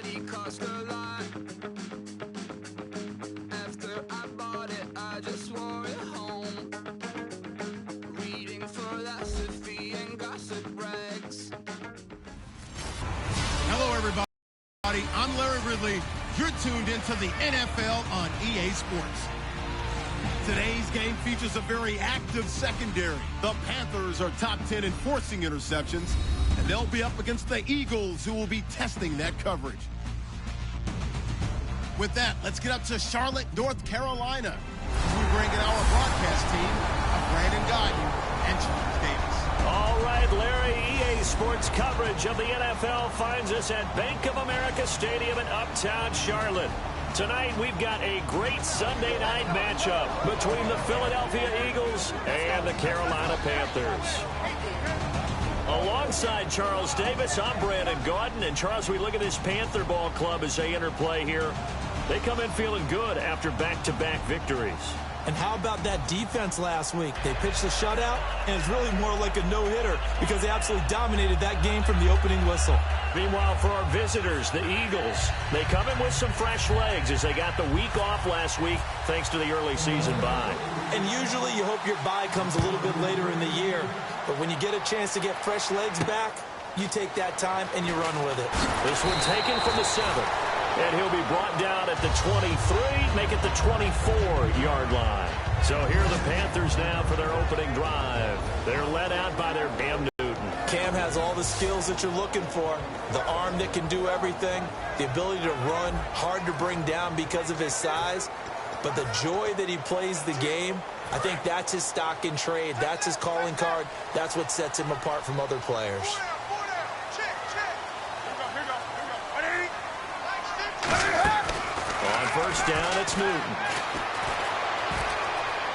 money cost a lot. After I bought it, I just wore it home. Reading philosophy and gossip rags. Hello, everybody. I'm Larry Ridley. You're tuned into the NFL on EA Sports. Today's game features a very active secondary. The Panthers are top 10 in forcing interceptions, and they'll be up against the Eagles, who will be testing that coverage. With that, let's get up to Charlotte, North Carolina. We bring in our broadcast team of Brandon Guyton and Charles Davis. All right, Larry, EA Sports coverage of the NFL finds us at Bank of America Stadium in Uptown Charlotte. Tonight, we've got a great Sunday night matchup between the Philadelphia Eagles and the Carolina Panthers. Alongside Charles Davis, I'm Brandon Guyton. And Charles, we look at this Panther ball club as they enter play here. They come in feeling good after back-to-back victories. And how about that defense last week? They pitched a shutout, and it's really more like a no-hitter because they absolutely dominated that game from the opening whistle. Meanwhile, for our visitors, the Eagles, they come in with some fresh legs as they got the week off last week thanks to the early season bye. And usually you hope your bye comes a little bit later in the year, but when you get a chance to get fresh legs back, you take that time and you run with it. This one taken from the 7. And he'll be brought down at the 23, make it the 24-yard line. So here are the Panthers now for their opening drive. They're led out by their Cam Newton. Cam has all the skills that you're looking for. The arm that can do everything, the ability to run, hard to bring down because of his size. But the joy that he plays the game, I think that's his stock in trade. That's his calling card. That's what sets him apart from other players. First down, it's Newton.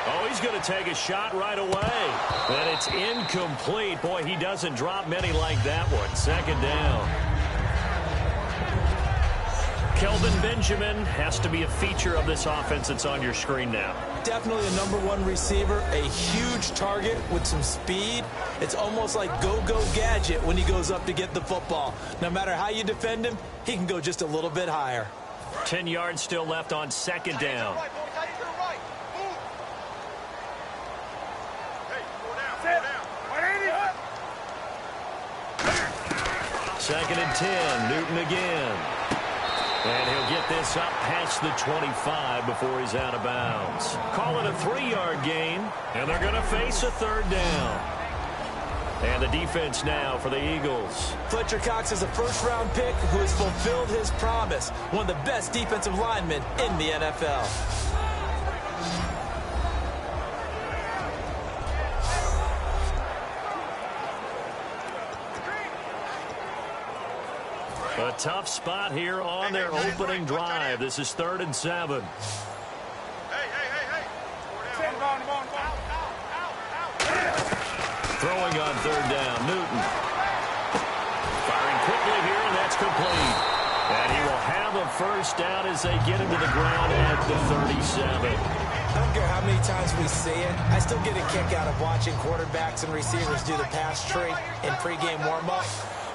Oh, he's going to take a shot right away. And it's incomplete. Boy, he doesn't drop many like that one. Second down. Kelvin Benjamin has to be a feature of this offense that's on your screen now. Definitely a #1 receiver, a huge target with some speed. It's almost like go-go gadget when he goes up to get the football. No matter how you defend him, he can go just a little bit higher. 10 yards still left on second down. Second and 10, Newton again. And he'll get this up past the 25 before he's out of bounds. Call it a 3-yard gain, and they're going to face a third down. And the defense now for the Eagles. Fletcher Cox is a first-round pick who has fulfilled his promise. One of the best defensive linemen in the NFL. A tough spot here on their opening drive. This is 3rd and 7. Throwing on 3rd down, Newton. Firing quickly here, and that's complete. And he will have a first down as they get into the ground at the 37. I don't care how many times we see it. I still get a kick out of watching quarterbacks and receivers do the pass tree in pregame warm-up.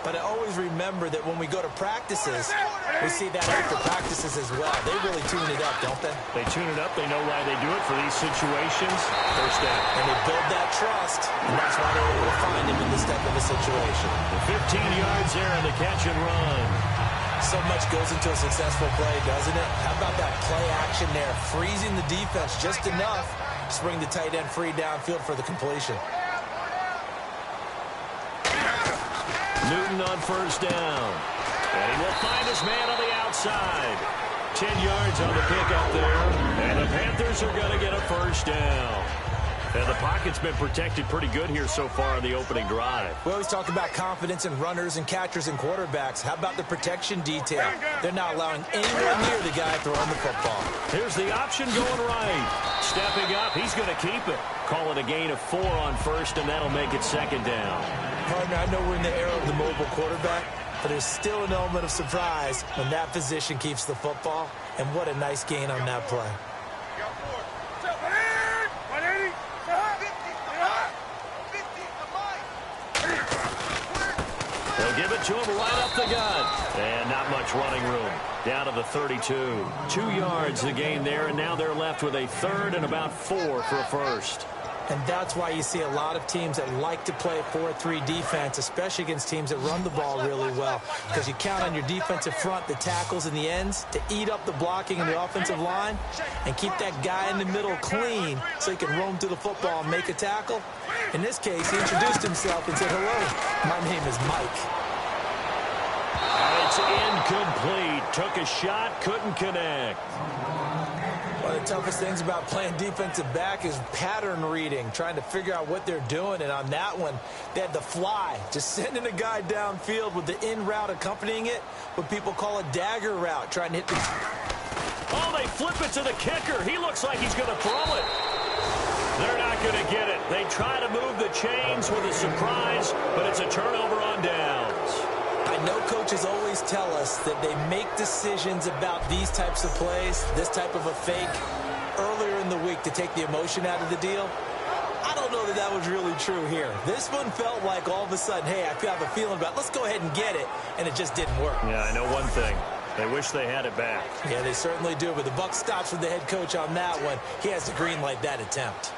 But I always remember that when we go to practices, we see that after practices as well. They really tune it up, don't they? They tune it up. They know why they do it for these situations. First down. And they build that trust, and that's why they're able to find him in this type of a situation. 15 yards there on the catch and run. So much goes into a successful play, doesn't it? How about that play action there? Freezing the defense just enough to bring the tight end free downfield for the completion. Newton on first down. And he will find his man on the outside. 10 yards on the pickup there. And the Panthers are going to get a first down. And the pocket's been protected pretty good here so far on the opening drive. We always talk about confidence in runners and catchers and quarterbacks. How about the protection detail? They're not allowing anyone near the guy throwing the football. Here's the option going right. Stepping up, he's going to keep it. Call it a gain of 4 on first, and that'll make it second down. Partner, I know we're in the era of the mobile quarterback, but there's still an element of surprise when that position keeps the football. And what a nice gain on that play. They'll give it to him right up the gut. And not much running room. Down to the 32. 2 yards the gain there, and now they're left with a third and about 4 for a first. And that's why you see a lot of teams that like to play 4-3 defense, especially against teams that run the ball really well, because you count on your defensive front, the tackles and the ends, to eat up the blocking in the offensive line and keep that guy in the middle clean so he can roam to the football and make a tackle. In this case, he introduced himself and said, "Hello, my name is Mike." It's incomplete. Took a shot, couldn't connect. One of the toughest things about playing defensive back is pattern reading, trying to figure out what they're doing. And on that one, they had the fly, just sending a guy downfield with the in route accompanying it, what people call a dagger route, trying to hit the... Oh, they flip it to the kicker. He looks like he's going to throw it. They're not going to get it. They try to move the chains with a surprise, but it's a turnover on downs. I know coaches always tell us that they make decisions about these types of plays, this type of a fake, earlier in the week to take the emotion out of the deal. I don't know that that was really true here. This one felt like all of a sudden, hey, I have a feeling about, let's go ahead and get it, and it just didn't work. Yeah, I know one thing. They wish they had it back. Yeah, they certainly do, but the buck stops with the head coach on that one. He has to green light that attempt.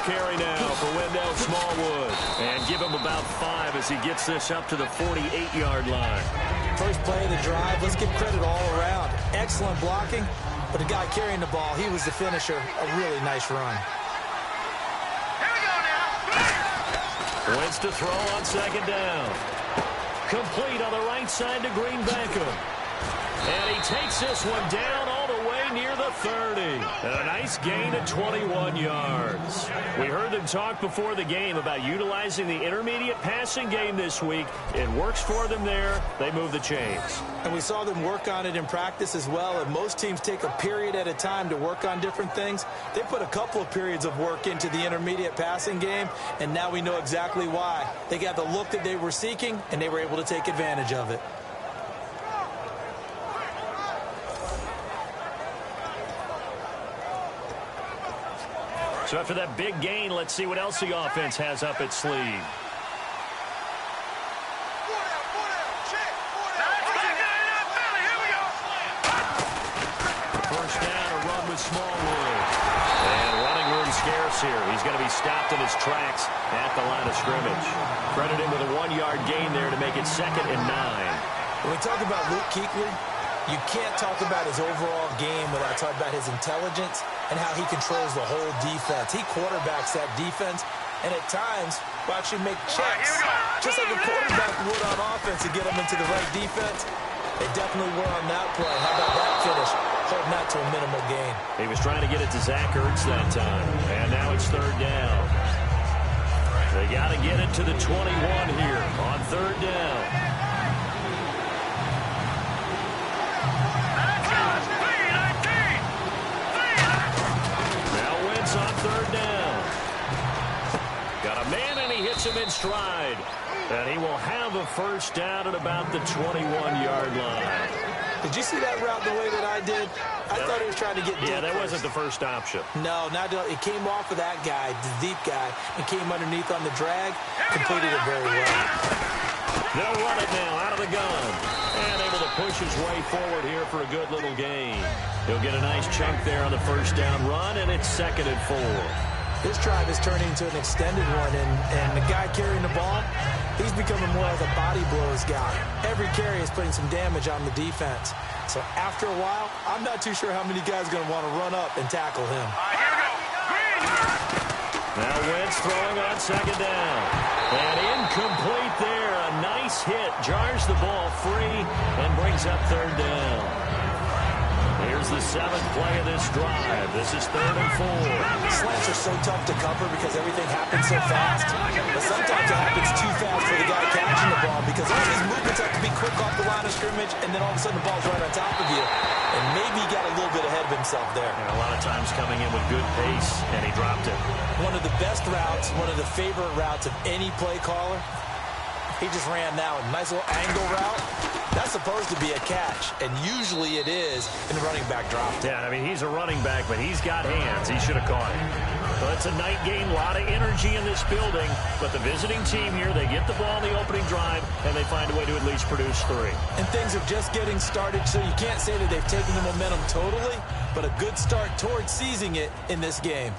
Carry now for Wendell Smallwood. And give him about 5 as he gets this up to the 48-yard line. First play of the drive, let's give credit all around. Excellent blocking, but the guy carrying the ball, he was the finisher. A really nice run. Here we go now. Wentz to throw on second down. Complete on the right side to Green Beckham. And he takes this one down all the way near the 30. And a nice gain of 21 yards. We heard them talk before the game about utilizing the intermediate passing game this week. It works for them there. They move the chains. And we saw them work on it in practice as well. And most teams take a period at a time to work on different things. They put a couple of periods of work into the intermediate passing game, and now we know exactly why. They got the look that they were seeking, and they were able to take advantage of it. So after that big gain, let's see what else the offense has up its sleeve. First down, a run with Smallwood. And running room scarce here. He's going to be stopped in his tracks at the line of scrimmage. Credit him with a 1-yard gain there to make it 2nd and 9. When we talk about Luke Kuechly, you can't talk about his overall game without talking about his intelligence and how he controls the whole defense. He quarterbacks that defense, and at times will actually make checks, just like a quarterback would on offense to get them into the right defense. They definitely were on that play. How about that finish? Holding that to a minimal gain. He was trying to get it to Zach Ertz that time, and now it's 3rd down. They got to get it to the 21 here on 3rd down. On 3rd down. Got a man, and he hits him in stride. And he will have a first down at about the 21-yard line. Did you see that route the way that I did? I thought he was trying to get deep. Yeah, that wasn't the first option. No, not it came off of that guy, the deep guy, and came underneath on the drag. Completed it very well. They'll run it now out of the gun. And able to push his way forward here for a good little gain. He'll get a nice chunk there on the first down run, and it's 2nd and 4. This drive is turning into an extended one, and the guy carrying the ball, he's becoming more like a body blows guy. Every carry is putting some damage on the defense. So after a while, I'm not too sure how many guys are going to want to run up and tackle him. Here we go. Now Wentz throwing on 2nd down. And incomplete there. A nice hit. Jars the ball free and brings up 3rd down. Here's the 7th play of this drive. This is 3rd and 4. Slants are so tough to cover because everything happens so fast. But sometimes it happens too fast for the guy catching the ball because all these movements have to be quick off the line of scrimmage, and then all of a sudden the ball's right on top of you. And maybe he got a little bit ahead of himself there. Yeah, a lot of times coming in with good pace, and he dropped it. One of the best routes, one of the favorite routes of any play caller. He just ran that one. Nice little angle route. That's supposed to be a catch, and usually it is in the running back drop. Yeah, I mean, he's a running back, but he's got hands. He should have caught it. Well, it's a night game, a lot of energy in this building, but the visiting team here, they get the ball in the opening drive, and they find a way to at least produce 3. And things are just getting started, so you can't say that they've taken the momentum totally, but a good start towards seizing it in this game.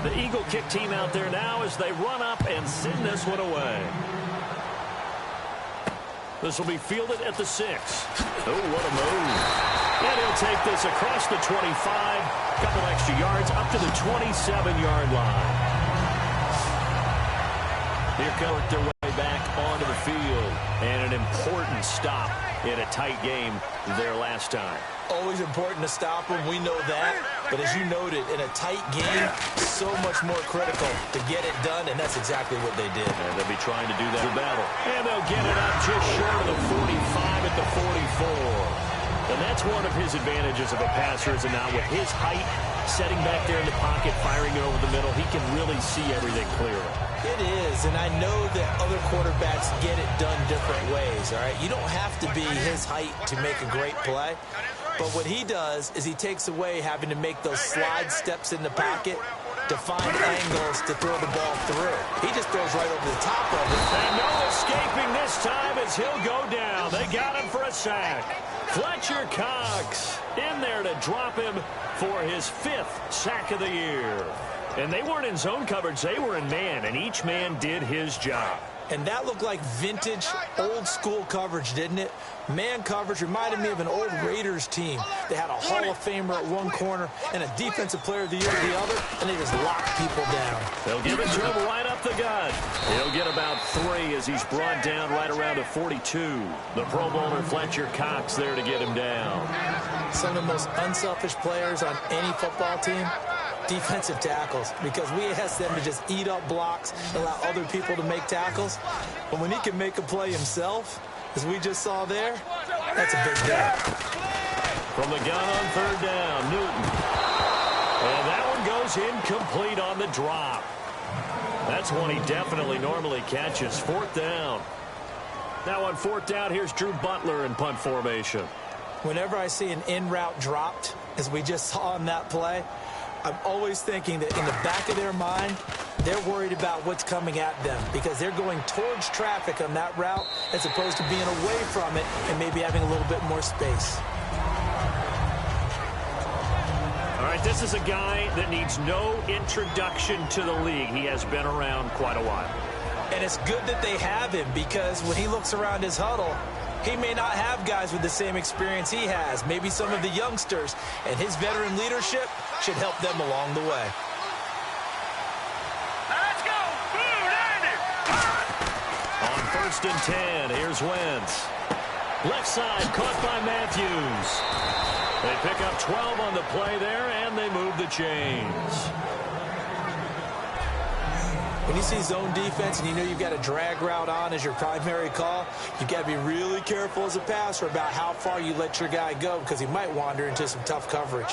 The Eagle kick team out there now as they run up and send this one away. This will be fielded at the 6. Oh, what a move. And he'll take this across the 25, a couple extra yards up to the 27-yard line. Here comes their way back onto the field. And an important stop in a tight game there last time. Always important to stop them. We know that. But as you noted, in a tight game, so much more critical to get it done, and that's exactly what they did. And they'll be trying to do that in battle. And they'll get it up just short of the 45 at the 44. And that's one of his advantages of a passer is now with his height, setting back there in the pocket, firing it over the middle, he can really see everything clearly. It is, and I know that other quarterbacks get it done different ways, all right? You don't have to be his height to make a great play. But what he does is he takes away having to make those slide steps in the pocket to find angles to throw the ball through. He just throws right over the top of it. And no escaping this time as he'll go down. They got him for a sack. Fletcher Cox in there to drop him for his 5th sack of the year. And they weren't in zone coverage. They were in man, and each man did his job. And that looked like vintage, old-school coverage, didn't it? Man coverage reminded me of an old Raiders team. They had a Hall of Famer at one corner and a Defensive Player of the Year at the other, and they just locked people down. They'll give it to him right up the gut. He'll get about 3 as he's brought down right around the 42. The Pro Bowler Fletcher Cox there to get him down. Some of the most unselfish players on any football team, defensive tackles, because we ask them to just eat up blocks, allow other people to make tackles. But when he can make a play himself, as we just saw there, that's a big day. From the gun on 3rd down, Newton. And that one goes incomplete on the drop. That's one he definitely normally catches. 4th down. Now on 4th down, here's Drew Butler in punt formation. Whenever I see an in-route dropped, as we just saw in that play, I'm always thinking that in the back of their mind, they're worried about what's coming at them because they're going towards traffic on that route as opposed to being away from it and maybe having a little bit more space. All right, this is a guy that needs no introduction to the league. He has been around quite a while. And it's good that they have him because when he looks around his huddle, he may not have guys with the same experience he has, maybe some of the youngsters, and his veteran leadership should help them along the way. Let's go! On 1st and 10, here's Wentz. Left side, caught by Matthews. They pick up 12 on the play there, and they move the chains. When you see zone defense and you know you've got a drag route on as your primary call, you've got to be really careful as a passer about how far you let your guy go because he might wander into some tough coverage.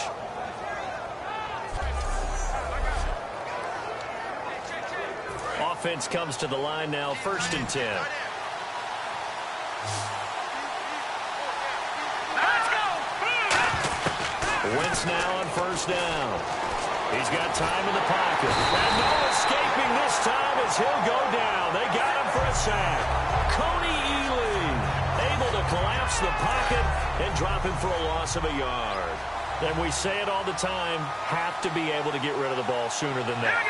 Offense comes to the line now, 1st and 10. Let's go! Wentz now on 1st down. He's got time in the pocket. And no escaping this time as he'll go down. They got him for a sack. Coney Ely able to collapse the pocket and drop him for a loss of a yard. And we say it all the time, have to be able to get rid of the ball sooner than that.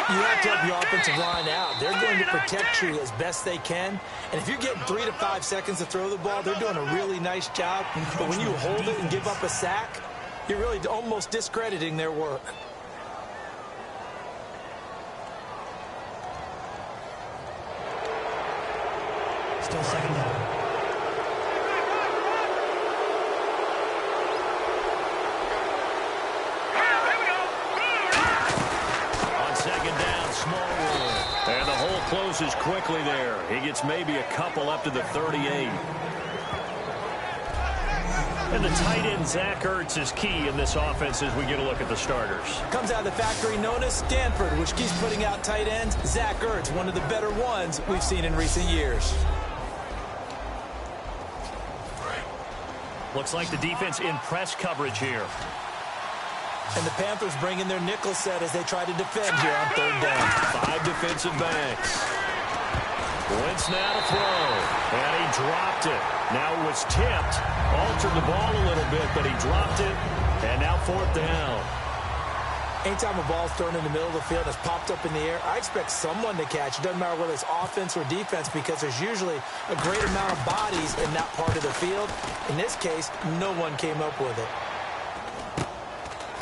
You have to have your offensive line out. They're going to protect you as best they can. And if you're getting 3 to 5 seconds to throw the ball, they're doing a really nice job. But when you hold it and give up a sack, you're really almost discrediting their work. Still 2nd down. On 2nd down, small room. And the hole closes quickly there. He gets maybe a couple up to the 38. And the tight end, Zach Ertz, is key in this offense as we get a look at the starters. Comes out of the factory known as Stanford, which keeps putting out tight ends. Zach Ertz, one of the better ones we've seen in recent years. Looks like the defense in press coverage here. And the Panthers bring in their nickel set as they try to defend here on third down. 5 defensive backs. Wentz now to throw. And he dropped it. Now it was tipped. Altered the ball a little bit, but he dropped it. And now fourth down. Anytime a ball's thrown in the middle of the field that's popped up in the air, I expect someone to catch. It doesn't matter whether it's offense or defense because there's usually a great amount of bodies in that part of the field. In this case, no one came up with it.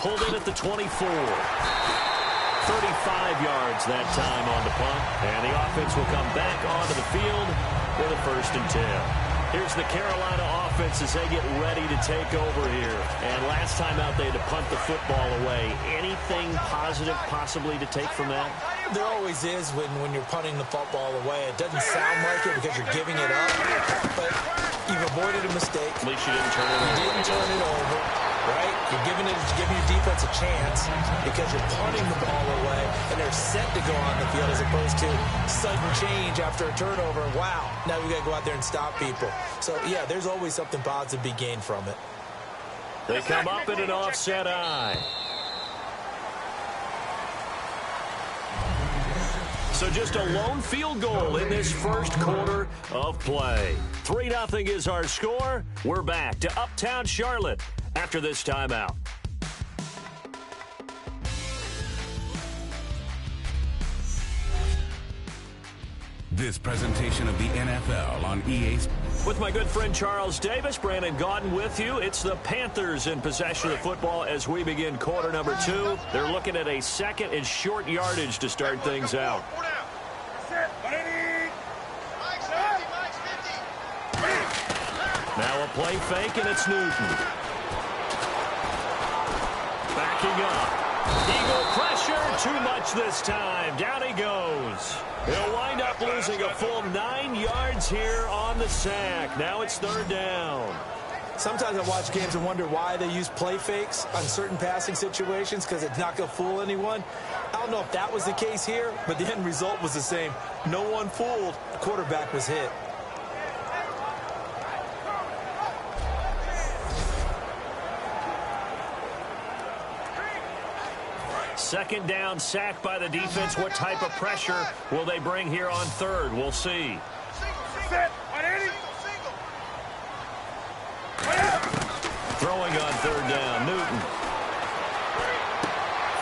Pulled in at the 24. 35 yards that time on the punt. And the offense will come back onto the field for the 1st and 10. Here's the Carolina offense as they get ready to take over here. And last time out, they had to punt the football away. Anything positive possibly to take from that? There always is when you're punting the football away. It doesn't sound like it because you're giving it up. But you've avoided a mistake. At least you didn't turn it over. You didn't turn it over. Right? You're giving your defense a chance because you're punting the ball away and they're set to go on the field as opposed to sudden change after a turnover. Wow, now we got to go out there and stop people. So, yeah, there's always something positive to be gained from it. They come up in an offset eye. So just a lone field goal in this first quarter of play. 3-0 is our score. We're back to Uptown Charlotte after this timeout. This presentation of the NFL on EA Sports. With my good friend Charles Davis, Brandon Gaudin with you. It's the Panthers in possession of the football as we begin quarter number 2. They're looking at a 2nd and short yardage to start things out. Now a play fake, and it's Newton. Backing up. Eagle pressure, too much this time. Down he goes. He'll wind up losing a full 9 yards here on the sack. Now it's 3rd down. Sometimes I watch games and wonder why they use play fakes on certain passing situations because it's not going to fool anyone. I don't know if that was the case here, but the end result was the same. No one fooled. The quarterback was hit. Second down, sack by the defense. What type of pressure will they bring here on 3rd? We'll see. Throwing on 3rd down, Newton.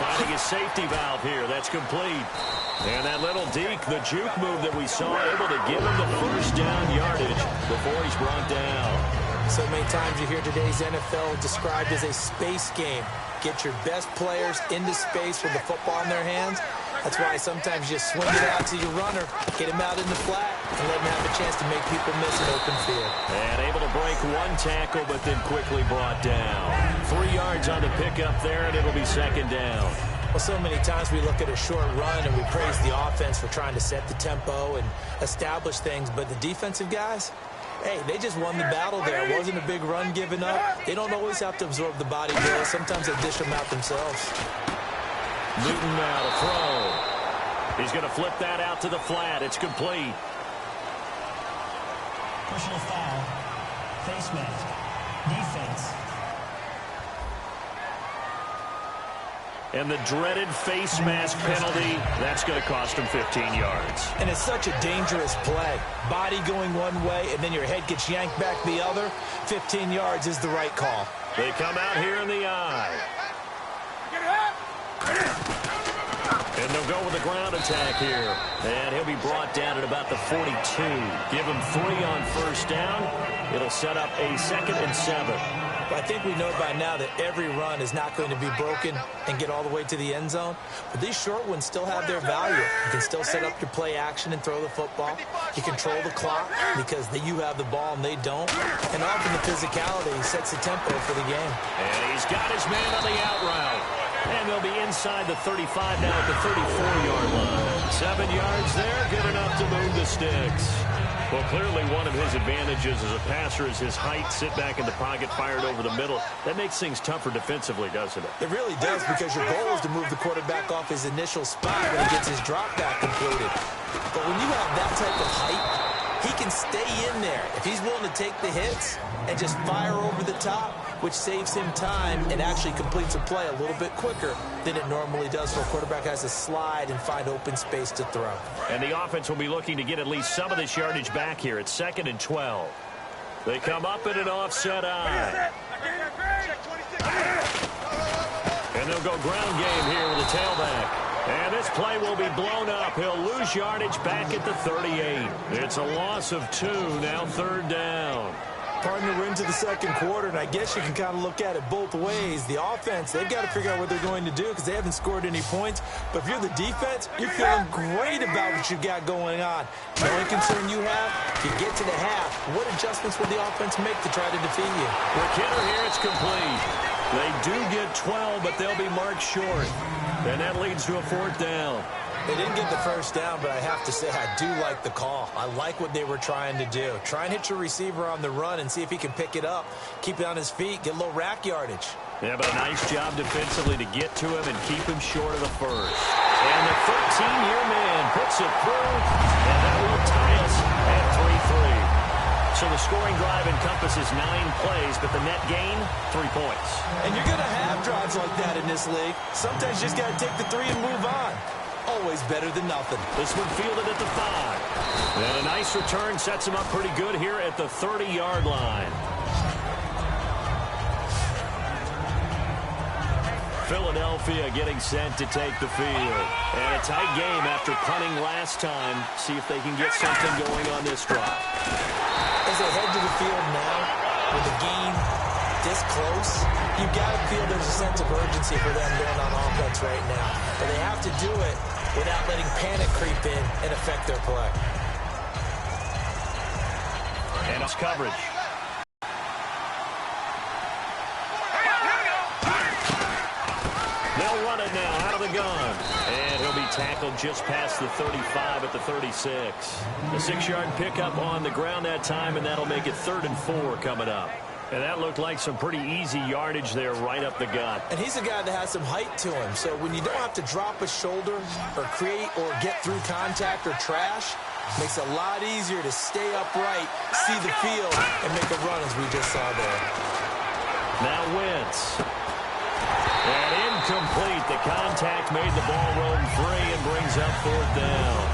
Finding his safety valve here. That's complete. And that little deke, the juke move that we saw, able to give him the 1st down yardage before he's brought down. So many times you hear today's NFL described as a space game. Get your best players into space with the football in their hands. That's why sometimes you swing it out to your runner, get him out in the flat, and let him have a chance to make people miss an open field. And able to break 1 tackle, but then quickly brought down. 3 yards on the pickup there, and it'll be 2nd down. Well, so many times we look at a short run and we praise the offense for trying to set the tempo and establish things, but the defensive guys, hey, they just won the battle there. It wasn't a big run given up. They don't always have to absorb the body blows. Sometimes they dish them out themselves. Newton now to throw. He's going to flip that out to the flat. It's complete. Personal foul. Face mask. Defense. And the dreaded face mask penalty, that's going to cost him 15 yards. And it's such a dangerous play. Body going one way, and then your head gets yanked back the other. 15 yards is the right call. They come out here in the eye. And they'll go with a ground attack here. And he'll be brought down at about the 42. Give him 3 on 1st down. It'll set up a 2nd and 7. I think we know by now that every run is not going to be broken and get all the way to the end zone. But these short ones still have their value. You can still set up your play action and throw the football. You control the clock because you have the ball and they don't. And often the physicality sets the tempo for the game. And he's got his man on the out route. And they'll be inside the 35 now at the 34-yard line. 7 yards there, good enough to move the sticks. Well, clearly one of his advantages as a passer is his height. Sit back in the pocket, fired over the middle. That makes things tougher defensively, doesn't it? It really does, because your goal is to move the quarterback off his initial spot when he gets his drop back completed. But when you have that type of height, he can stay in there if he's willing to take the hits and just fire over the top, which saves him time and actually completes a play a little bit quicker than it normally does, so a quarterback has to slide and find open space to throw. And the offense will be looking to get at least some of this yardage back here. It's 2nd and 12. They come up in an offset eye. And they'll go ground game here with a tailback. And this play will be blown up. He'll lose yardage back at the 38. It's a loss of 2, now 3rd down. Partner, we're into the second quarter, and I guess you can kind of look at it both ways. The offense, they've got to figure out what they're going to do because they haven't scored any points. But if you're the defense, you're feeling great about what you've got going on. The only concern you have, if you get to the half, what adjustments will the offense make to try to defeat you? With Kidder here, it's complete. They do get 12, but they'll be marked short. And that leads to a 4th down. They didn't get the first down, but I have to say I do like the call. I like what they were trying to do. Try and hit your receiver on the run and see if he can pick it up. Keep it on his feet, get a little rack yardage. Yeah, but a nice job defensively to get to him and keep him short of the first. And the 13-year man puts it through, and that will tie us at 3-3. So the scoring drive encompasses 9 plays, but the net gain, 3 points. And you're going to have drives like that in this league. Sometimes you just got to take the 3 and move on. Always better than nothing. This one fielded at the 5. And a nice return sets him up pretty good here at the 30-yard line. Philadelphia getting set to take the field. And a tight game after punting last time. See if they can get something going on this drive. As they head to the field now, with the game this close, you've got to feel there's a sense of urgency for them going on offense right now. But they have to do it without letting panic creep in and affect their play. And it's coverage. They'll run it now out of the gun. And he'll be tackled just past the 35 at the 36. A 6-yard pickup on the ground that time, and that'll make it 3rd and 4 coming up. And that looked like some pretty easy yardage there right up the gut. And he's a guy that has some height to him. So when you don't have to drop a shoulder or create or get through contact or trash, makes it a lot easier to stay upright, see the field, and make a run as we just saw there. Now Wentz. And incomplete. The contact made the ball roam free and brings up 4th down.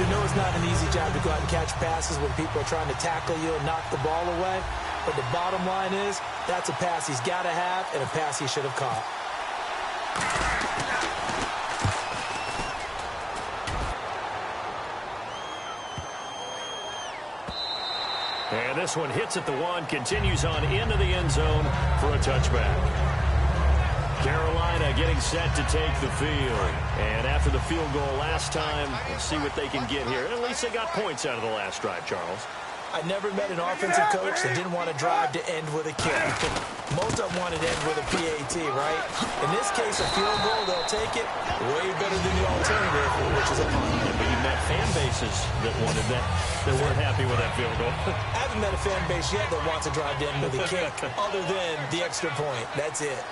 You know it's not an easy job to go out and catch passes when people are trying to tackle you and knock the ball away. But the bottom line is, that's a pass he's got to have and a pass he should have caught. And this one hits at the 1, continues on into the end zone for a touchback. Carolina getting set to take the field. And after the field goal last time, let's see what they can get here. At least they got points out of the last drive, Charles. I never met an offensive coach that didn't want to drive to end with a kick. Most of them wanted to end with a PAT, right? In this case, a field goal, they'll take it way better than the alternative, which is a punt. Yeah, but you've met fan bases that wanted that, that weren't happy with that field goal. I haven't met a fan base yet that wants to drive to end with a kick, other than the extra point. That's it.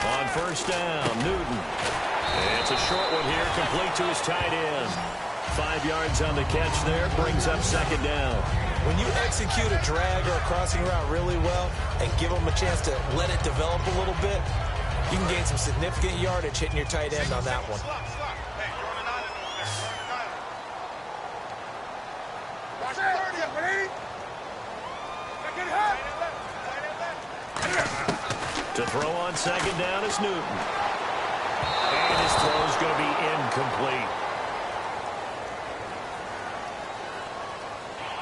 On 1st down, Newton. And it's a short one here, complete to his tight end. 5 yards on the catch there, brings up 2nd down. When you execute a drag or a crossing route really well and give them a chance to let it develop a little bit, you can gain some significant yardage hitting your tight end on that one. To throw on 2nd down is Newton. And his throw's going to be incomplete.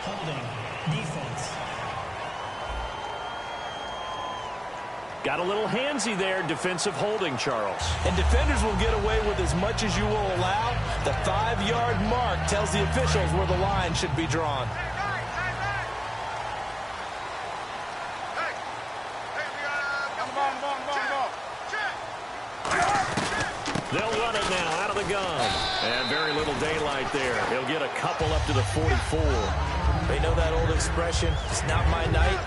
Holding. Defense. Got a little handsy there, defensive holding, Charles. And defenders will get away with as much as you will allow. The 5-yard mark tells the officials where the line should be drawn. They'll run it now out of the gun. done. And very little daylight there. He'll get a couple up to the 44. They know that old expression, it's not my night.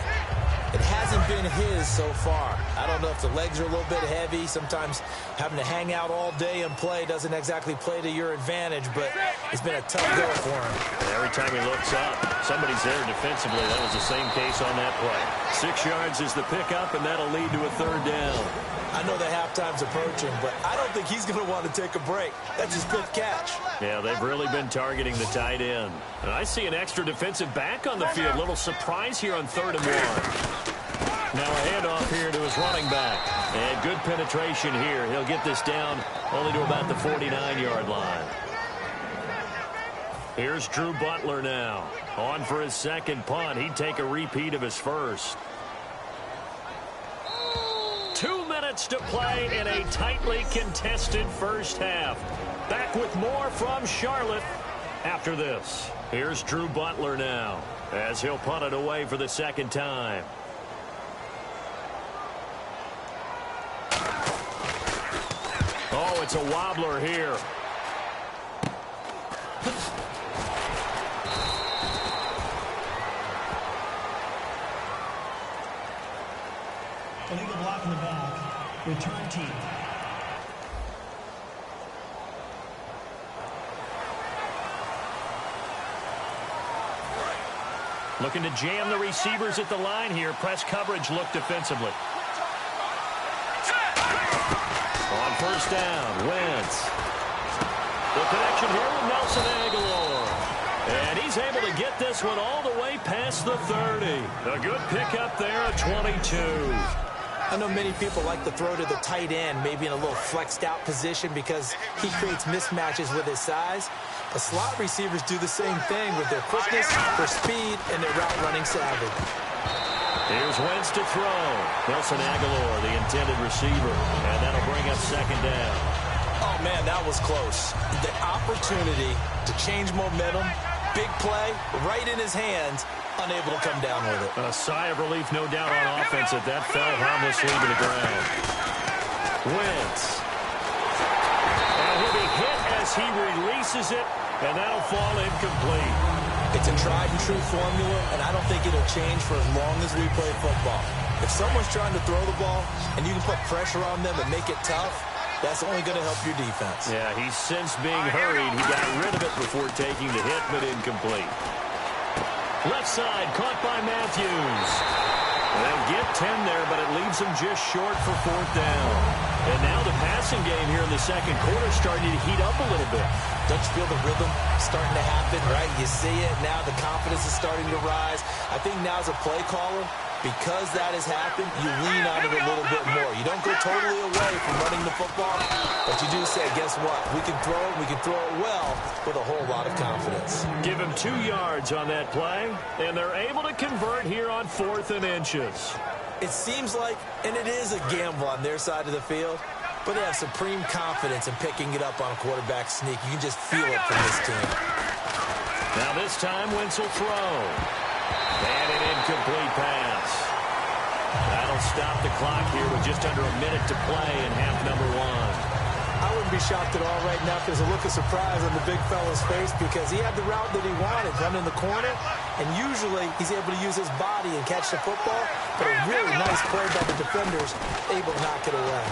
It hasn't been his so far. I don't know if the legs are a little bit heavy. Sometimes having to hang out all day and play doesn't exactly play to your advantage, but it's been a tough go for him. And every time he looks up, somebody's there defensively. That was the same case on that play. 6 yards is the pickup, and that'll lead to a 3rd down. I know the halftime's approaching, but I don't think he's going to want to take a break. That's his 5th catch. Yeah, they've really been targeting the tight end. And I see an extra defensive back on the field. Little surprise here on 3rd and 1. Now a handoff here to his running back. And good penetration here. He'll get this down only to about the 49-yard line. Here's Drew Butler now. On for his 2nd punt. He'd take a repeat of his 1st. 2 minutes to play in a tightly contested first half. Back with more from Charlotte after this. Here's Drew Butler now as he'll punt it away for the 2nd time. Oh, it's a wobbler here. Illegal block in the back. Return team. Looking to jam the receivers at the line here. Press coverage look defensively. On 1st down, Wentz. The connection here with Nelson Aguilar. And he's able to get this one all the way past the 30. A good pickup there at 22. I know many people like to throw to the tight end, maybe in a little flexed out position because he creates mismatches with his size. The slot receivers do the same thing with their quickness, their speed, and their route running savvy. Here's Wentz to throw. Nelson Aguilar, the intended receiver. And that'll bring up 2nd down. Oh, man, that was close. The opportunity to change momentum, big play, right in his hands, unable to come down with it. A sigh of relief, no doubt, on offense that that fell harmlessly to the ground. Wentz. And he'll be hit as he releases it, and that'll fall incomplete. It's a tried-and-true formula, and I don't think it'll change for as long as we play football. If someone's trying to throw the ball and you can put pressure on them and make it tough, that's only going to help your defense. Yeah, he's since being hurried. He got rid of it before taking the hit, but incomplete. Left side, caught by Matthews. They'll get 10 there, but it leaves them just short for 4th down. And now the passing game here in the 2nd quarter starting to heat up a little bit. Don't you feel the rhythm starting to happen, right? You see it now. The confidence is starting to rise. I think now as a play caller, because that has happened, you lean on it a little bit more. You don't go totally away from running the football, but you do say, guess what? We can throw it. We can throw it well with a whole lot of confidence. Give him 2 yards on that play, and they're able to convert here on 4th and inches. It seems like, and it is a gamble on their side of the field, but they have supreme confidence in picking it up on a quarterback sneak. You can just feel it from this team. Now this time, Wentz will throw. And an incomplete pass. That'll stop the clock here with just under a minute to play in half number 1. I wouldn't be shocked at all right now if there's a look of surprise on the big fella's face because he had the route that he wanted, running the corner, and usually he's able to use his body and catch the football, but a really nice play by the defenders, able to knock it away.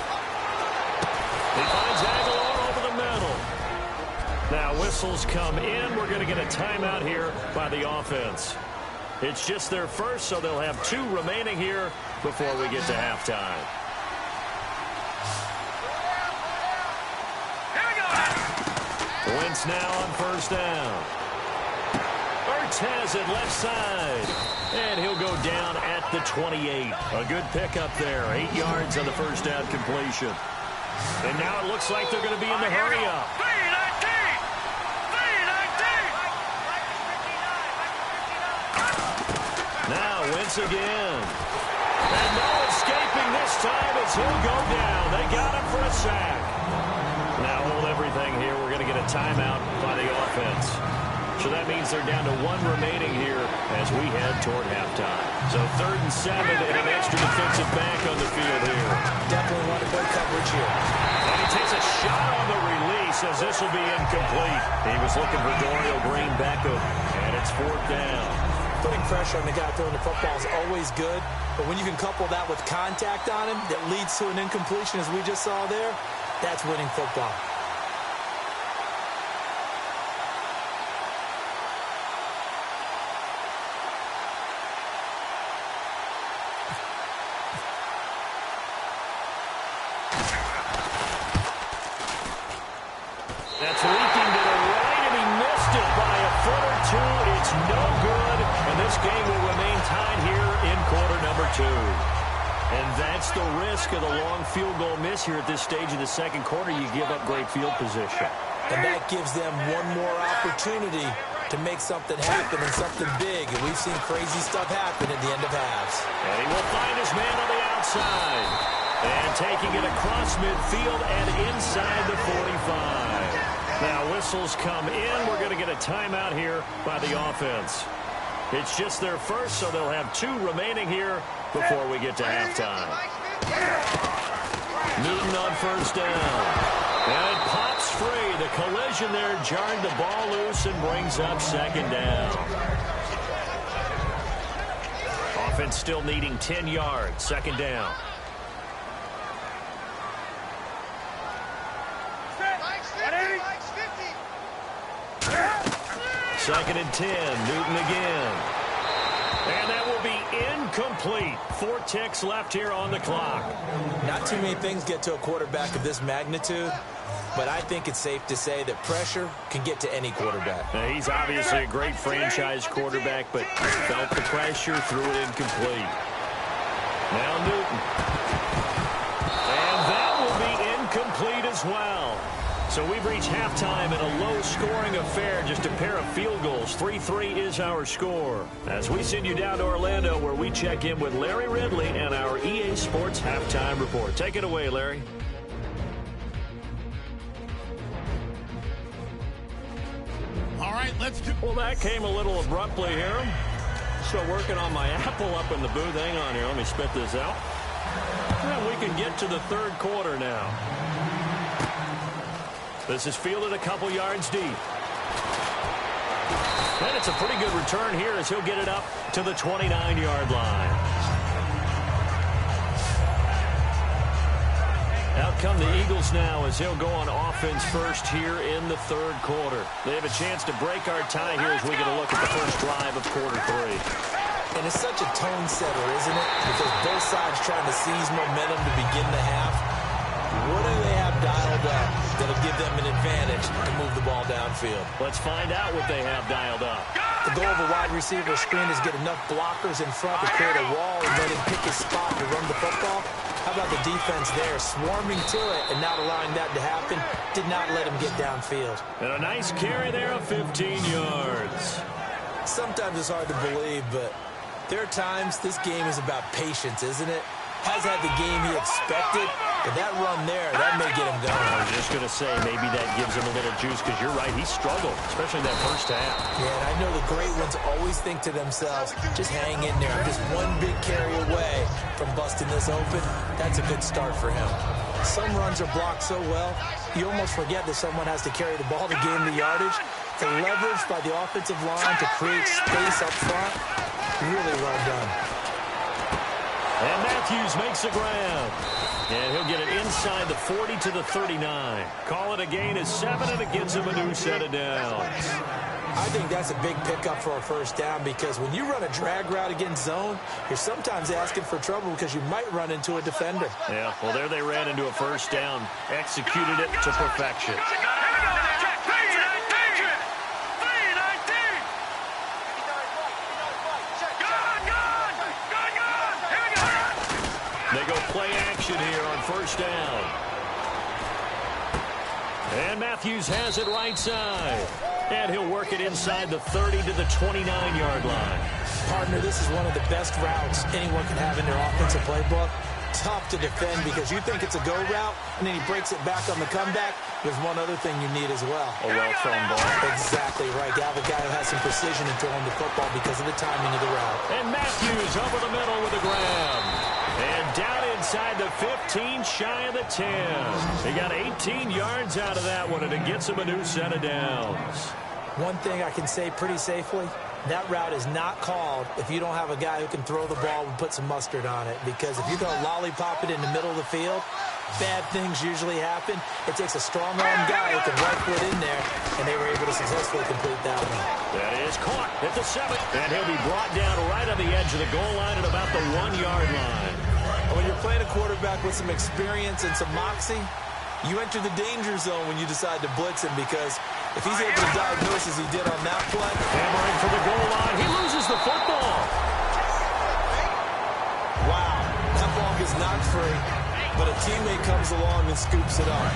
He finds Aguilar over the middle. Now whistles come in. We're going to get a timeout here by the offense. It's just their first, so they'll have 2 remaining here before we get to halftime. Wentz now on 1st down. Ertz has it left side. And he'll go down at the 28. A good pickup there. 8 yards on the 1st down completion. And now it looks like they're going to be in the hurry-up. Now Wentz again. And no escaping this time as he'll go down. They got him for a sack. Now hold everything here. We're going to get a timeout by the offense. So that means they're down to 1 remaining here as we head toward halftime. So 3rd and 7 and an extra defensive back on the field here. Definitely want to go coverage here. And he takes a a shot on the release as this will be incomplete. He was looking for Dorial Green back up, and it's 4th down. Putting pressure on the guy throwing the football is always good, but when you can couple that with contact on him that leads to an incompletion, as we just saw there, that's winning football. That's leaking to the right, and he missed it by a foot or two. It's no good, and this game will remain tied here in quarter number 2. And that's the risk of the long field goal miss here at this stage of the second quarter. You give up great field position. And that gives them one more opportunity to make something happen and something big. And we've seen crazy stuff happen at the end of halves. And he will find his man on the outside. And taking it across midfield and inside the 45. Now whistles come in. We're going to get a timeout here by the offense. It's just their first, so they'll have 2 remaining here before we get to halftime. Newton on first down. And it pops free. The collision there jarred the ball loose and brings up 2nd down. Offense still needing 10 yards. 2nd down. Second and 10. Newton again. And that will be incomplete. 4 ticks left here on the clock. Not too many things get to a quarterback of this magnitude, but I think it's safe to say that pressure can get to any quarterback. Now, he's obviously a great franchise quarterback, but felt the pressure, threw it incomplete. Now Newton. And that will be incomplete as well. So we've reached halftime in a low-scoring affair, just a pair of field goals. 3-3 is our score. As we send you down to Orlando, where we check in with Larry Ridley and our EA Sports Halftime Report. Take it away, Larry. All right, let's do... Well, that came a little abruptly here. Still working on my apple up in the booth. Hang on here. Let me spit this out. And we can get to the 3rd quarter now. This is fielded a couple yards deep. And it's a pretty good return here as he'll get it up to the 29-yard line. Out come the Eagles now as he'll go on offense first here in the 3rd quarter. They have a chance to break our tie here as we get a look at the first drive of quarter 3. And it's such a tone setter, isn't it? Because both sides trying to seize momentum to begin the half. What do they have dialed up that'll give them an advantage to move the ball downfield? Let's find out what they have dialed up. The goal of a wide receiver screen is get enough blockers in front to create a wall and let him pick his spot to run the football. How about the defense there, swarming to it and not allowing that to happen? Did not let him get downfield. And a nice carry there of 15 yards. Sometimes it's hard to believe, but there are times this game is about patience, isn't it? Has had the game he expected, but that run there, that may get him going. I was just going to say, maybe that gives him a little juice, because you're right, he struggled, especially in that first half. Yeah, and I know the great ones always think to themselves, just hang in there. I'm just one big carry away from busting this open. That's a good start for him. Some runs are blocked so well, you almost forget that someone has to carry the ball to gain the yardage. The leverage by the offensive line to create space up front, really well done. And Matthews makes the grab. And he'll get it inside the 40 to the 39. Call it a gain of 7, and it gives him a new set of downs. I think that's a big pickup for a first down, because when you run a drag route against zone, you're sometimes asking for trouble because you might run into a defender. Yeah, well, there they ran into a first down. Executed it to perfection. They go play action here on first down. And Matthews has it right side. And he'll work it inside the 30 to the 29-yard line. Partner, this is one of the best routes anyone can have in their offensive playbook. Tough to defend because you think it's a go route, and then he breaks it back on the comeback. There's one other thing you need as well. A well-thrown ball. Exactly right. You have a guy who has some precision in throwing the football because of the timing of the route. And Matthews over the middle with a grab. And down in inside the 15, shy of the 10. He got 18 yards out of that one, and it gets him a new set of downs. One thing I can say pretty safely, that route is not called if you don't have a guy who can throw the ball and put some mustard on it. Because if you're going to lollipop it in the middle of the field, bad things usually happen. It takes a strong-arm guy who can right foot in there, and they were able to successfully complete that one. That is caught at the 7, and he'll be brought down right on the edge of the goal line at about the 1-yard line. When you're playing a quarterback with some experience and some moxie, you enter the danger zone when you decide to blitz him, because if he's able to diagnose as he did on that play. Hammering for the goal line. He loses the football. Wow, that ball gets knocked free, but a teammate comes along and scoops it up.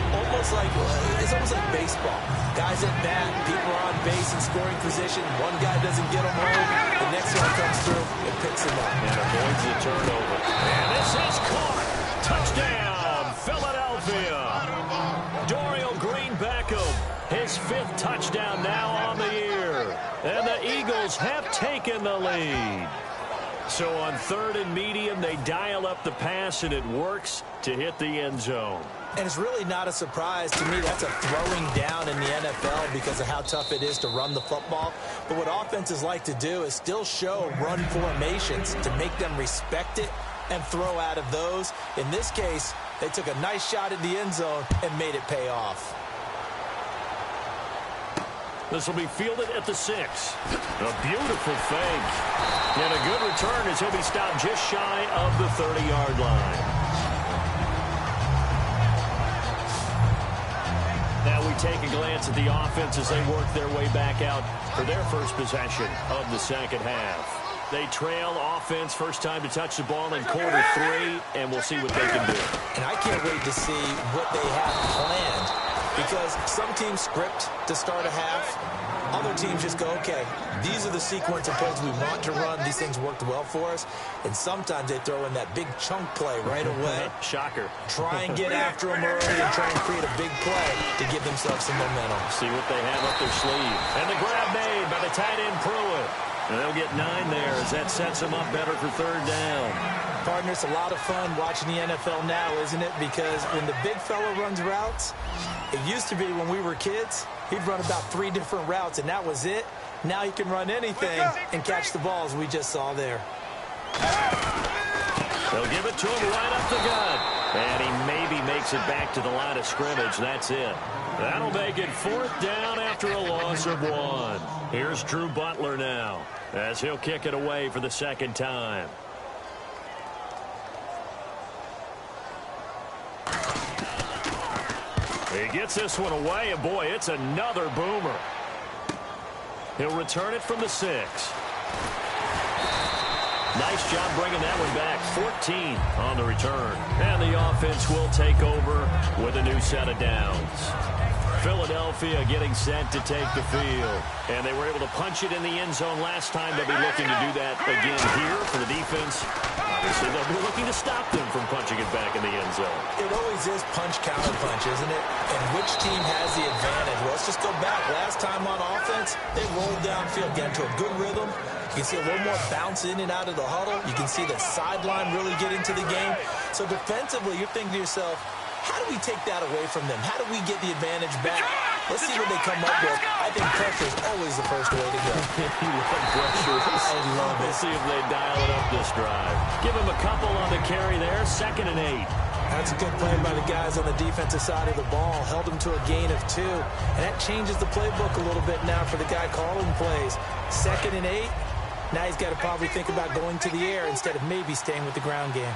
It's almost like baseball. Guys at bat, people are on base in scoring position. One guy doesn't get him home. The next one comes through and picks him up. And avoids the turnover. And this is caught. Touchdown, Philadelphia. Dorial Green Beckham, his 5th touchdown now on the year. And the Eagles have taken the lead. So on 3rd and medium, they dial up the pass, and it works to hit the end zone. And it's really not a surprise to me. That's a throwing down in the NFL because of how tough it is to run the football. But what offenses like to do is still show run formations to make them respect it and throw out of those. In this case, they took a nice shot at the end zone and made it pay off. This will be fielded at the 6. A beautiful fake. And a good return as he'll be stopped just shy of the 30-yard line. Now we take a glance at the offense as they work their way back out for their first possession of the second half. They trail offense, first time to touch the ball in quarter 3, and we'll see what they can do. And I can't wait to see what they have planned, because some teams script to start a half. Other teams just go, okay, these are the sequence of plays we want to run. These things worked well for us. And sometimes they throw in that big chunk play right away. Shocker. Try and get after them early and try and create a big play to give themselves some momentum. See what they have up their sleeve. And the grab made by the tight end Pruitt. And they'll get 9 there as that sets them up better for 3rd down. Partner, it's a lot of fun watching the NFL now, isn't it? Because when the big fella runs routes, it used to be when we were kids, he'd run about 3 different routes, and that was it. Now he can run anything and catch the balls we just saw there. They'll give it to him right up the gut. And he maybe makes it back to the line of scrimmage. That's it. That'll make it 4th down after a loss of 1. Here's Drew Butler now as he'll kick it away for the 2nd time. He gets this one away, and boy, it's another boomer. He'll return it from the 6. Nice job bringing that one back. 14 on the return. And the offense will take over with a new set of downs. Philadelphia getting set to take the field. And they were able to punch it in the end zone last time. They'll be looking to do that again here for the defense. Obviously, they'll be looking to stop them from punching it back in the end zone. It always is punch-counter-punch, isn't it? And which team has the advantage? Well, let's just go back. Last time on offense, they rolled downfield, get into a good rhythm. You can see a little more bounce in and out of the huddle. You can see the sideline really get into the game. So defensively, you're thinking to yourself, how do we take that away from them? How do we get the advantage back? Let's see what they come up with. I think pressure is always the first way to go. You love pressure. I love it. We'll see if they dial it up this drive. Give him a couple on the carry there. 2nd and 8. That's a good play by the guys on the defensive side of the ball. Held them to a gain of 2. And that changes the playbook a little bit now for the guy calling plays. 2nd and 8. Now he's got to probably think about going to the air instead of maybe staying with the ground game.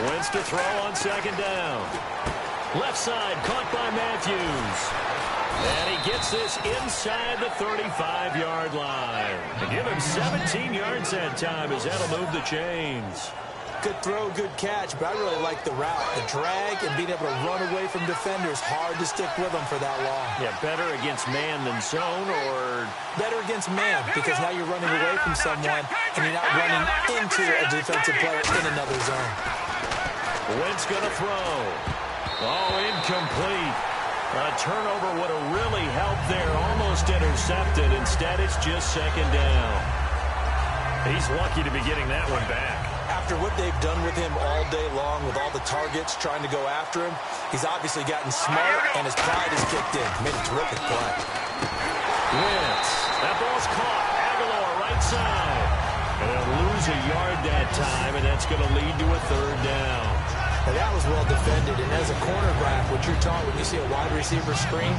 Wins to throw on 2nd down. Left side caught by Matthews. And he gets this inside the 35-yard line. They give him 17 yards that time as that'll move the chains. Good throw, good catch, but I really like the route. The drag and being able to run away from defenders. Hard to stick with them for that long. Yeah, better against man than zone, or better against man, because now you're running away from someone and you're not running into a defensive player in another zone. Wentz going to throw. Oh, incomplete. A turnover would have really helped there. Almost intercepted. Instead, it's just second down. He's lucky to be getting that one back. After what they've done with him all day long, with all the targets trying to go after him, he's obviously gotten smart, and his pride is kicked in. Made a terrific play. Wentz. That ball's caught. Aguilar, right side. And they'll lose a yard that time, and that's going to lead to a third down. Now that was well defended, and as a cornerback, what you're taught when you see a wide receiver screen,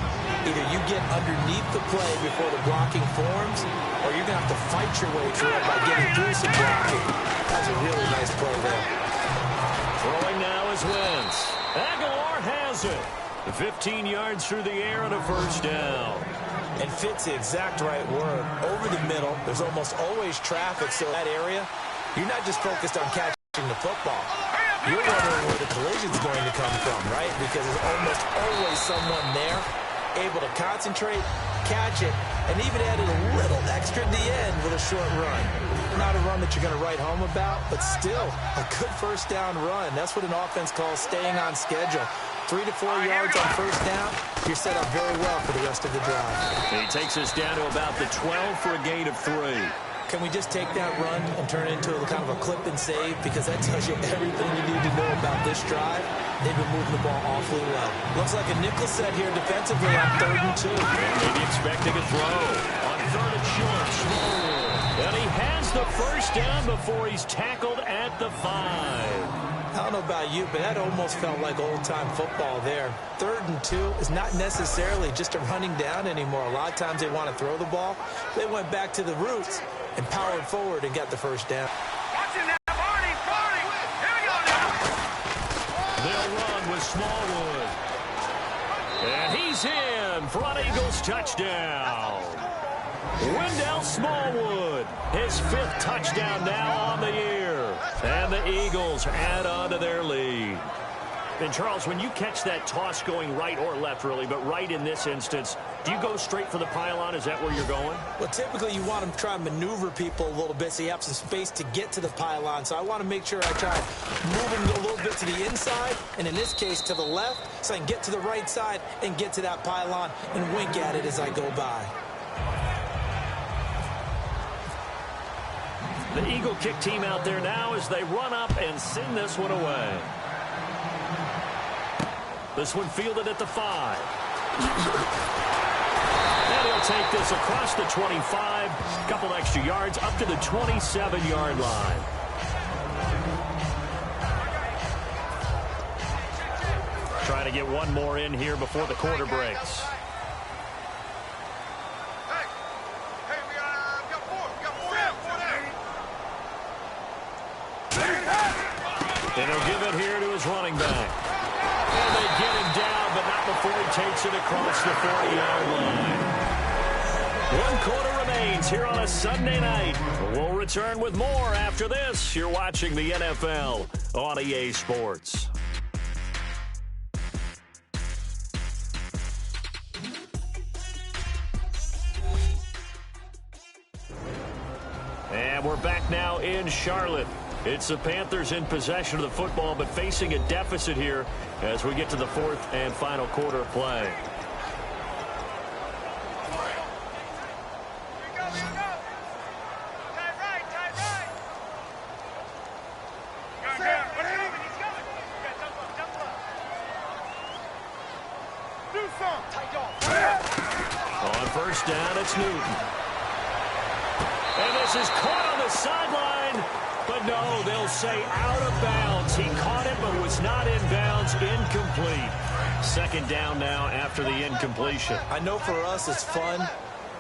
either you get underneath the play before the blocking forms, or you're going to have to fight your way through it by getting through some blocking. That was a really nice play there. Throwing now is Wentz. Aguilar has it. 15 yards through the air and a first down. And fits the exact right word. Over the middle, there's almost always traffic, so that area, you're not just focused on catching the football. You're wondering where the collision's going to come from, right? Because there's almost always someone there able to concentrate, catch it, and even added a little extra at the end with a short run. Not a run that you're going to write home about, but still a good first down run. That's what an offense calls staying on schedule. 3 to 4 yards on first down, you're set up very well for the rest of the drive. He takes us down to about the 12 for a gain of 3. Can we just take that run and turn it into a kind of a clip and save? Because that tells you everything you need to know about this drive. They've been moving the ball awfully well. Looks like a nickel set here defensively on 3rd and 2. And maybe expecting a throw. On 3rd and short, Small. And he has the first down before he's tackled at the 5. I don't know about you, but that almost felt like old-time football there. 3rd and 2 is not necessarily just a running down anymore. A lot of times they want to throw the ball. They went back to the roots and powered forward and got the first down. They'll run with Smallwood. And he's in for an Eagles touchdown. Wendell Smallwood, his 5th touchdown now on the year. And the Eagles add on to their lead. And, Charles, when you catch that toss going right or left, really, but right in this instance, do you go straight for the pylon? Is that where you're going? Well, typically you want to try and maneuver people a little bit so you have some space to get to the pylon. So I want to make sure I try moving a little bit to the inside, and in this case to the left, so I can get to the right side and get to that pylon and wink at it as I go by. The Eagle kick team out there now as they run up and send this one away. This one fielded at the 5. And he'll take this across the 25. A couple extra yards up to the 27-yard line. Trying to get one more in here before the quarter breaks. And he'll give it here to his running back. And they get him down, but not before he takes it across the 40-yard line. 1 quarter remains here on a Sunday night. We'll return with more after this. You're watching the NFL on EA Sports. And we're back now in Charlotte. It's the Panthers in possession of the football, but facing a deficit here as we get to the 4th and final quarter of play. On first down, it's Newton. And this is caught on the sideline. But no, they'll say out of bounds. He caught it, but was not in bounds. Incomplete. 2nd down now after the incompletion. I know for us it's fun,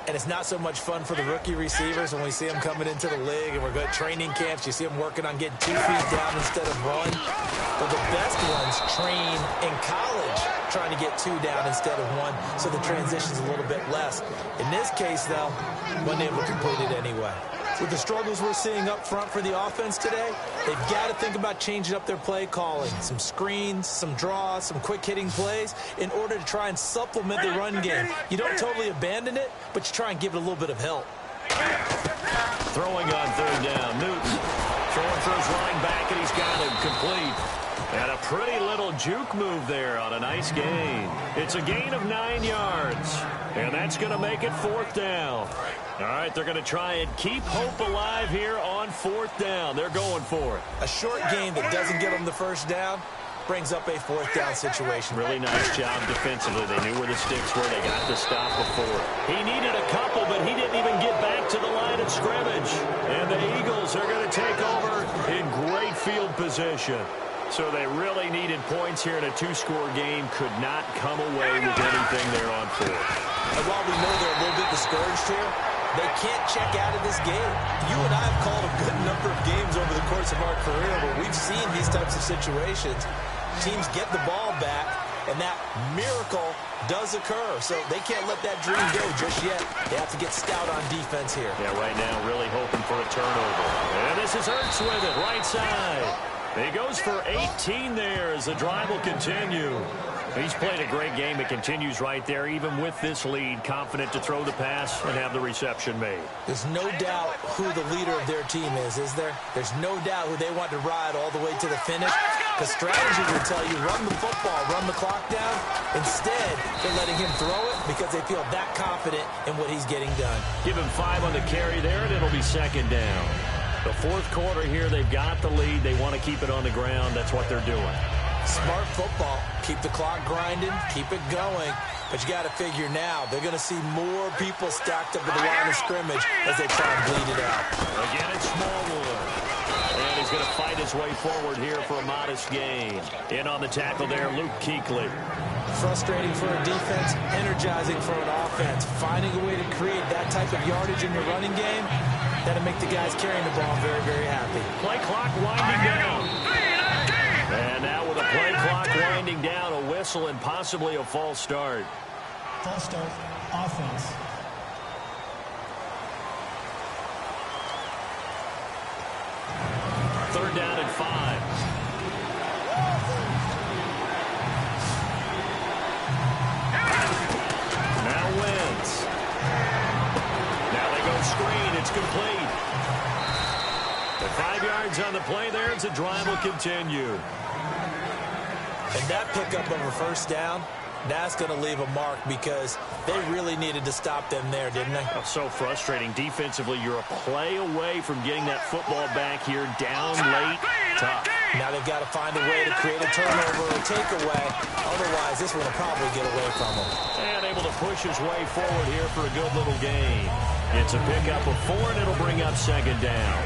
and it's not so much fun for the rookie receivers when we see them coming into the league and we're good training camps. You see them working on getting 2 feet down instead of 1. But the best ones train in college trying to get 2 down instead of 1, so the transition's a little bit less. In this case, though, wasn't able to complete it anyway. With the struggles we're seeing up front for the offense today, they've got to think about changing up their play calling. Some screens, some draws, some quick-hitting plays in order to try and supplement the run game. You don't totally abandon it, but you try and give it a little bit of help. Throwing on 3rd down, Newton. Throwing for his running back, and he's got him complete. And a pretty little juke move there on a nice gain. It's a gain of 9 yards. And that's going to make it 4th down. All right, they're going to try and keep hope alive here on 4th down. They're going for it. A short gain that doesn't get them the first down brings up a 4th down situation. Really nice job defensively. They knew where the sticks were. They got the stop before. He needed a couple, but he didn't even get back to the line of scrimmage. And the Eagles are going to take over in great field position. So they really needed points here in a 2-score game. Could not come away with anything there on 4th. And while we know they're a little bit discouraged here, they can't check out of this game. You and I have called a good number of games over the course of our career where we've seen these types of situations. Teams get the ball back, and that miracle does occur. So they can't let that dream go just yet. They have to get stout on defense here. Yeah, right now really hoping for a turnover. And this is Ertz with it, right side. He goes for 18 there as the drive will continue. He's played a great game. It continues right there, even with this lead, confident to throw the pass and have the reception made. There's no doubt who the leader of their team is there? There's no doubt who they want to ride all the way to the finish. The strategy will tell you, run the football, run the clock down. Instead, they're letting him throw it because they feel that confident in what he's getting done. Give him 5 on the carry there, and it'll be 2nd down. The 4th quarter here, they've got the lead. They want to keep it on the ground. That's what they're doing. Smart football. Keep the clock grinding. Keep it going. But you got to figure now, they're going to see more people stacked up at the line of scrimmage as they try and bleed it out. Again, it's Smallwood. And he's going to fight his way forward here for a modest gain. In on the tackle there, Luke Kuechly. Frustrating for a defense, energizing for an offense. Finding a way to create that type of yardage in your running game, that'll make the guys carrying the ball very, very happy. Play clock winding down. And now with a play clock winding down, a whistle and possibly a false start. False start, offense. Third down and 5. Now Wentz. Now they go screen. It's complete. The 5 yards on the play there as the drive will continue. And that pickup of a first down, that's going to leave a mark because they really needed to stop them there, didn't they? Oh, so frustrating. Defensively, you're a play away from getting that football back here down late. Tough. Now they've got to find a way to create a turnover or takeaway. Otherwise, this one will probably get away from them. And able to push his way forward here for a good little gain. It's a pickup of 4, and it'll bring up 2nd down.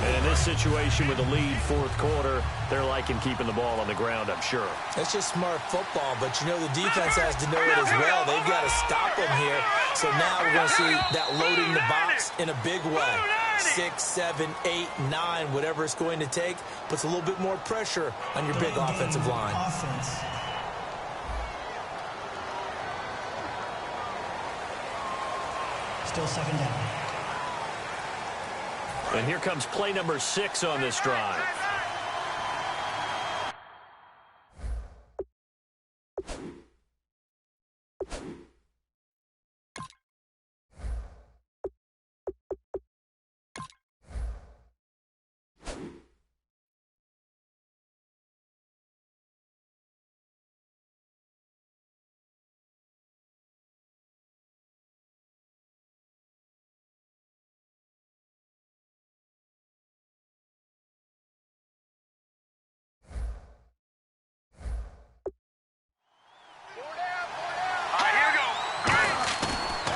And in this situation with the lead 4th quarter, they're liking keeping the ball on the ground, I'm sure. It's just smart football, but you know the defense has to know it as well. They've got to stop them here. So now we're going to see that loading the box in a big way. 6, 7, 8, 9, whatever it's going to take, puts a little bit more pressure on your big offensive line. Offense. Still 2nd down. And here comes play number 6 on this drive.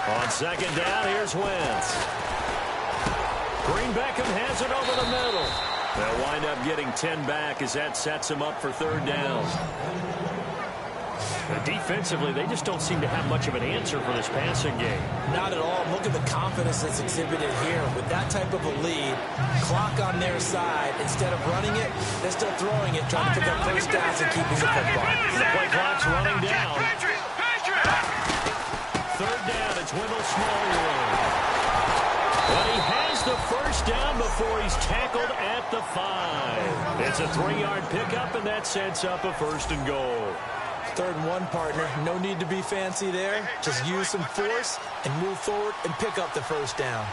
On 2nd down, here's Wentz. Green Beckham has it over the middle. They'll wind up getting 10 back as that sets him up for 3rd down. Defensively, they just don't seem to have much of an answer for this passing game. Not at all. Look at the confidence that's exhibited here. With that type of a lead, clock on their side, instead of running it, they're still throwing it, trying to pick up first downs and keeping the football. The play clock's running down. 3rd down, it's Wendell Smallwood. But he has the first down before he's tackled at the 5. It's a 3-yard pickup, and that sets up a 1st and goal. 3rd and 1, partner. No need to be fancy there. Just use some force and move forward and pick up the first down.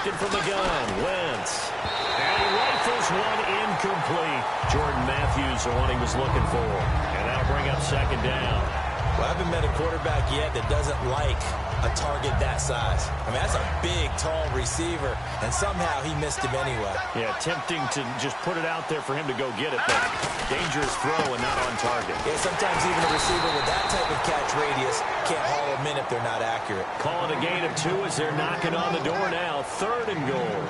looking from the gun. Wentz. And he rifles one incomplete. Jordan Matthews, the one he was looking for. And that'll bring up second down. Well, I haven't met a quarterback yet that doesn't like a target that size. I mean, that's a big, tall receiver, and somehow he missed him anyway. Yeah, tempting to just put it out there for him to go get it, but dangerous throw and not on target. Yeah, sometimes even a receiver with that type of catch radius can't haul them in if they're not accurate. Calling a gain of 2 as they're knocking on the door now. 3rd and goal.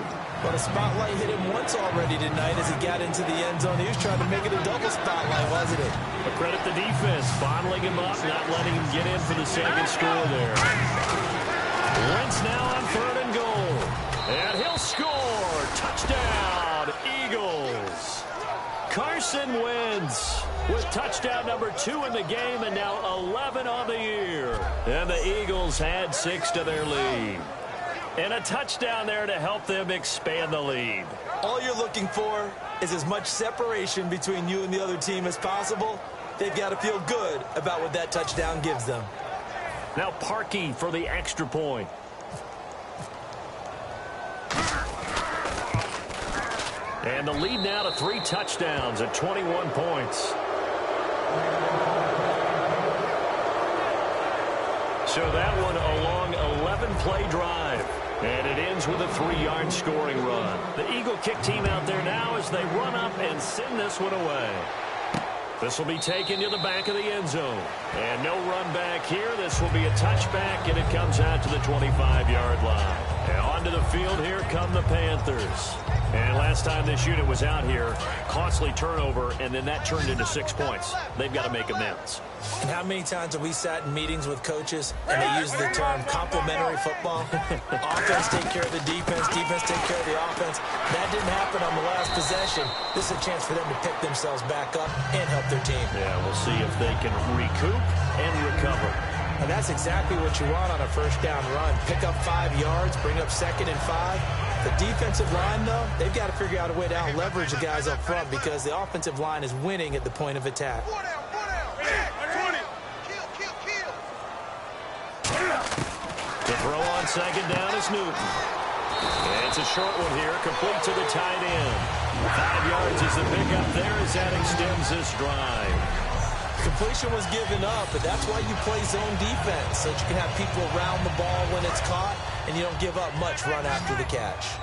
But a spotlight hit him once already tonight as he got into the end zone. He was trying to make it a double spotlight, wasn't it? But credit the defense, bottling him up, not letting him get in for the second score there. Wentz now on 3rd and goal. And he'll score. Touchdown, Eagles. Carson Wentz with touchdown number 2 in the game and now 11 on the year. And the Eagles add 6 to their lead. And a touchdown there to help them expand the lead. All you're looking for is as much separation between you and the other team as possible. They've got to feel good about what that touchdown gives them. Now Parkey for the extra point. And the lead now to 3 touchdowns at 21 points. So that one a long 11-play drive. And it ends with a 3-yard scoring run. The Eagle kick team out there now as they run up and send this one away. This will be taken to the back of the end zone. And no run back here. This will be a touchback, and it comes out to the 25-yard line. And onto the field here come the Panthers. And last time this unit was out here, costly turnover, and then that turned into 6 points. They've got to make amends. And how many times have we sat in meetings with coaches and they use the term complementary football? Offense take care of the defense, defense take care of the offense. That didn't happen on the last possession. This is a chance for them to pick themselves back up and help their team. Yeah, we'll see if they can recoup and recover. And that's exactly what you want on a first down run. Pick up 5 yards, bring up 2nd and 5. The defensive line, though, they've got to figure out a way to out-leverage the guys up front because the offensive line is winning at the point of attack. The throw on 2nd down is Newton. And it's a short one here, complete to the tight end. 5 yards is the pickup there as that extends this drive. Completion was given up, but that's why you play zone defense, so that you can have people around the ball when it's caught, and you don't give up much run after the catch.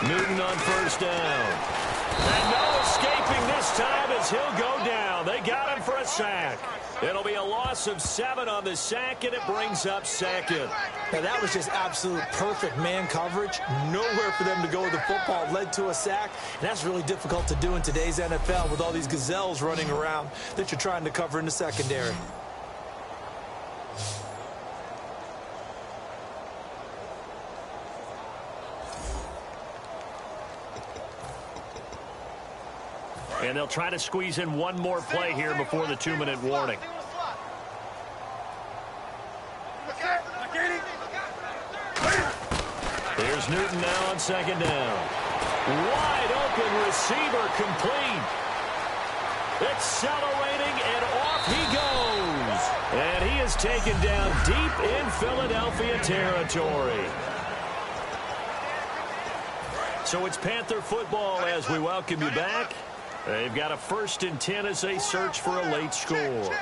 Newton on 1st down. And no escaping this time as he'll go down. They got him for a sack. It'll be a loss of 7 on the sack, and it brings up 2nd. Now, that was just absolute perfect man coverage. Nowhere for them to go with the football. Led to a sack, and that's really difficult to do in today's NFL with all these gazelles running around that you're trying to cover in the secondary. And they'll try to squeeze in one more play here before the 2-minute warning. Here's Newton now on 2nd down. Wide open receiver complete. Accelerating, and off he goes. And he is taken down deep in Philadelphia territory. So it's Panther football as we welcome you back. They've got a 1st and 10 as they search for a late score.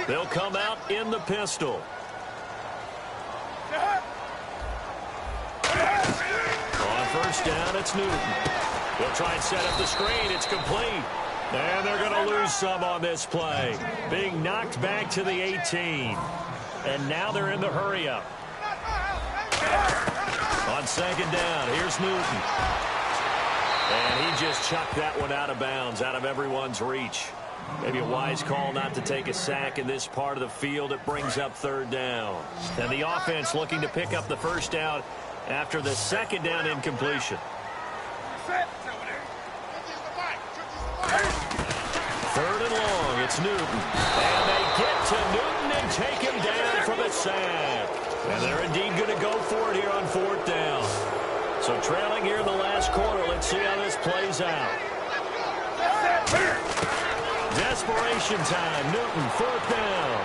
They'll come out in the pistol. On 1st down, it's Newton. They'll try and set up the screen. It's complete. And they're going to lose some on this play. Being knocked back to the 18. And now they're in the hurry-up. On 2nd down, here's Newton. And he just chucked that one out of bounds, out of everyone's reach. Maybe a wise call not to take a sack in this part of the field. It brings up 3rd down. And the offense looking to pick up the 1st down after the 2nd down incompletion. 3rd and long, it's Newton. And they get to Newton and take him down for the sack. And they're indeed going to go for it here on 4th down. So trailing here in the last quarter, let's see how this plays out. Desperation time. Newton, 4th down.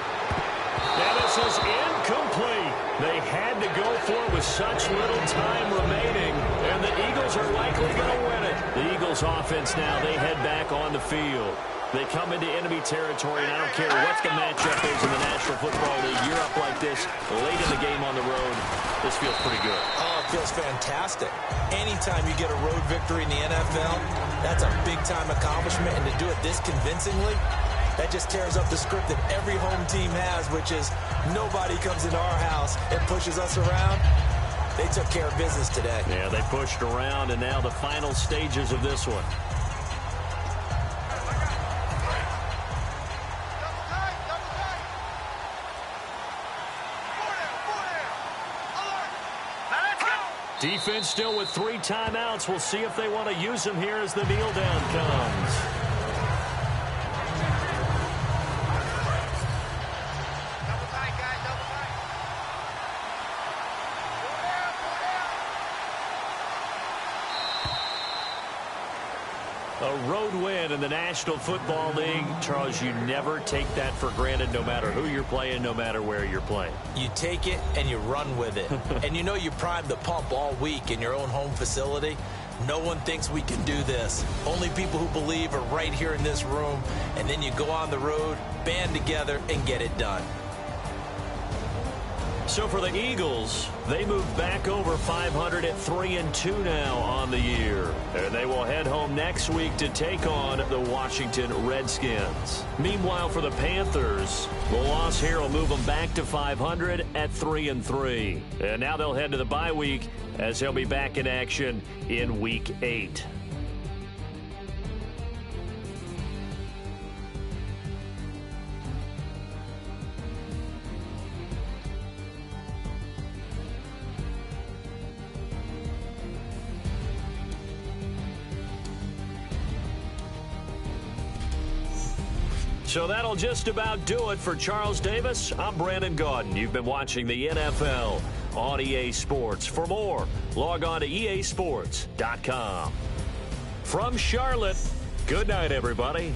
And this is incomplete. They had to go for it with such little time remaining, and the Eagles are likely going to win it. The Eagles offense now, they head back on the field. They come into enemy territory, and I don't care what the matchup is in the National Football League. You're up like this late in the game on the road. This feels pretty good. Oh, it feels fantastic. Anytime you get a road victory in the NFL, that's a big-time accomplishment, and to do it this convincingly, that just tears up the script that every home team has, which is nobody comes into our house and pushes us around. They took care of business today. Yeah, they pushed around, and now the final stages of this one. Defense still with 3 timeouts. We'll see if they want to use them here as the kneel down comes. A road win in the National Football League. Charles, you never take that for granted no matter who you're playing, no matter where you're playing. You take it and you run with it. And you know you primed the pump all week in your own home facility. No one thinks we can do this. Only people who believe are right here in this room. And then you go on the road, band together, and get it done. So for the Eagles, they move back over 500 at 3-2 now on the year. And they will head home next week to take on the Washington Redskins. Meanwhile, for the Panthers, the loss here will move them back to 500 at 3-3. And now they'll head to the bye week as they'll be back in action in Week 8. So that'll just about do it for Charles Davis. I'm Brandon Gaudin. You've been watching the NFL on EA Sports. For more, log on to easports.com. From Charlotte, good night, everybody.